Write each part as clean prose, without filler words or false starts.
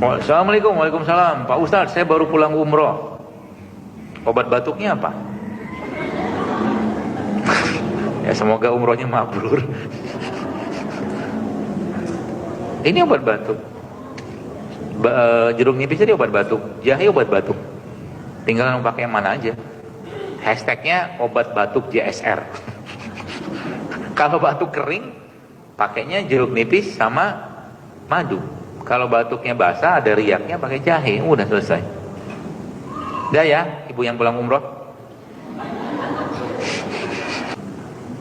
Assalamualaikum, waalaikumsalam. Pak Ustadz, saya baru pulang umroh. Obat batuknya apa? Ya semoga umrohnya mabrur. Ini obat batuk. Jeruk nipis jadi obat batuk, jahe obat batuk. Tinggal pakai yang mana aja. Hashtagnya obat batuk JSR. Kalau batuk kering, pakainya jeruk nipis sama madu. Kalau batuknya basah, ada riaknya, pakai jahe. Udah selesai. Udah ya, ibu yang pulang umroh.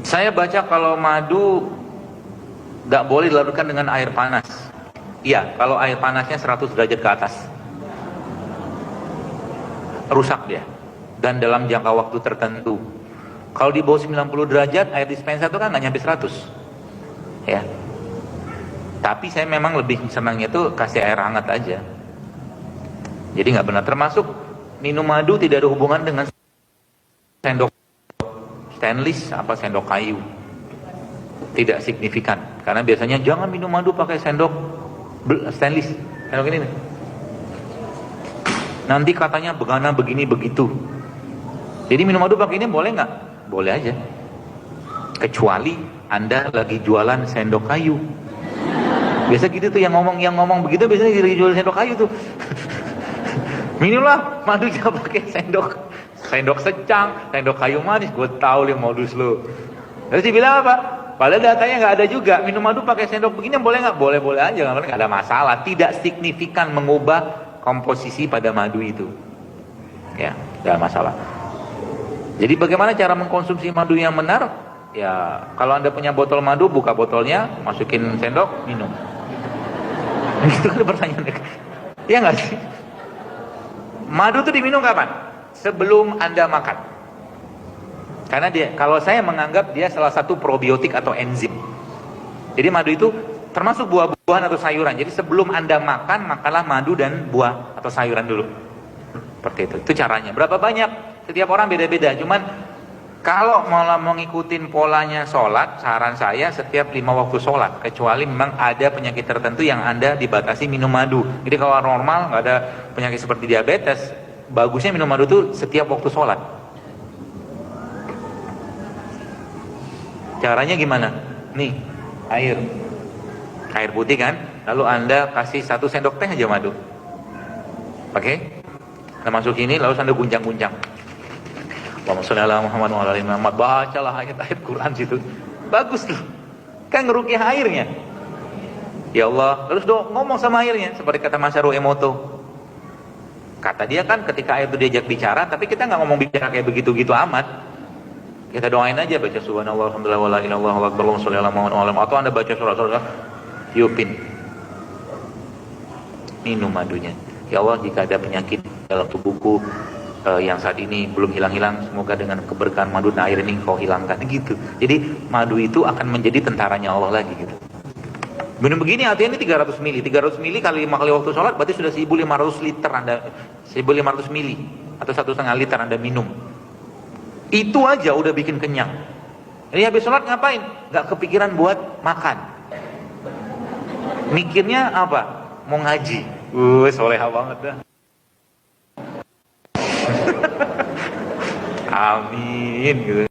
Saya baca kalau madu gak boleh dilarutkan dengan air panas. Iya, kalau air panasnya 100 derajat ke atas, rusak dia. Dan dalam jangka waktu tertentu. Kalau di bawah 90 derajat, air dispenser itu kan gak nyampe 100. Ya. Tapi saya memang lebih senangnya itu kasih air hangat aja. Jadi gak benar. Termasuk minum madu tidak ada hubungan dengan sendok stainless apa sendok kayu. Tidak signifikan. Karena biasanya jangan minum madu pakai sendok stainless, sendok ini nih. Nanti katanya begana begini begitu. Jadi minum madu pakai ini boleh nggak? Boleh aja. Kecuali Anda lagi jualan sendok kayu. Biasa gitu tuh yang ngomong begitu biasanya lagi jual sendok kayu tuh. Minumlah madu jangan pakai sendok secang, sendok kayu manis. Gue tahu li modus lo. Terus dibilang apa? Padahal datanya nggak ada juga. Minum madu pakai sendok begini boleh nggak? Boleh aja, nggak ada masalah. Tidak signifikan mengubah komposisi pada madu itu. Ya, nggak masalah. Jadi bagaimana cara mengkonsumsi madu yang benar? Ya, kalau Anda punya botol madu, buka botolnya, masukin sendok, minum. Itu kan pertanyaannya. Iya nggak sih? Madu itu diminum kapan? Sebelum Anda makan. Karena dia, kalau saya menganggap dia salah satu probiotik atau enzim. Jadi madu itu termasuk buah-buahan atau sayuran. Jadi sebelum Anda makan, makanlah madu dan buah atau sayuran dulu. Seperti itu. Itu caranya. Berapa banyak? Setiap orang beda-beda. Cuman kalau mau ngikutin polanya sholat, saran saya setiap 5 waktu sholat. Kecuali memang ada penyakit tertentu yang Anda dibatasi minum madu. Jadi kalau normal, nggak ada penyakit seperti diabetes, bagusnya minum madu itu setiap waktu sholat. Caranya gimana? Nih, air putih kan, lalu Anda kasih 1 sendok teh aja madu. Oke? Anda masuk ini, lalu Anda guncang-guncang. Allahumma sholli ala Muhammad wa ala ali Muhammad. Bacalah ayat-ayat Quran situ. Bagus loh. Kan ngerukyah airnya. Ya Allah, terus ngomong sama airnya seperti kata Mas Haru Emoto. Kata dia kan ketika air itu diajak bicara, tapi kita nggak ngomong bicara kayak begitu-gitu amat. Kita doain aja, baca subhanallah alhamdulillah wa la ilaha illallah wa akbar Allahumma sholli ala Muhammad wa ala ali Muhammad. Atau Anda baca surat-surat, tiupin. Minum madunya. Ya Allah, jika ada penyakit dalam tubuhku yang saat ini belum hilang-hilang, semoga dengan keberkahan madu dan air ini kau hilangkan, gitu. Jadi madu itu akan menjadi tentaranya Allah lagi, gitu. Minum begini artinya ini 300 mili 300 mili kali 5 kali waktu sholat berarti sudah 1500 liter Anda, 1500 mili atau 1,5 liter Anda minum. Itu aja udah bikin kenyang. Jadi habis sholat ngapain? Gak kepikiran buat makan. Mikirnya apa? Mau ngaji. Soleha banget dah. Amin gitu.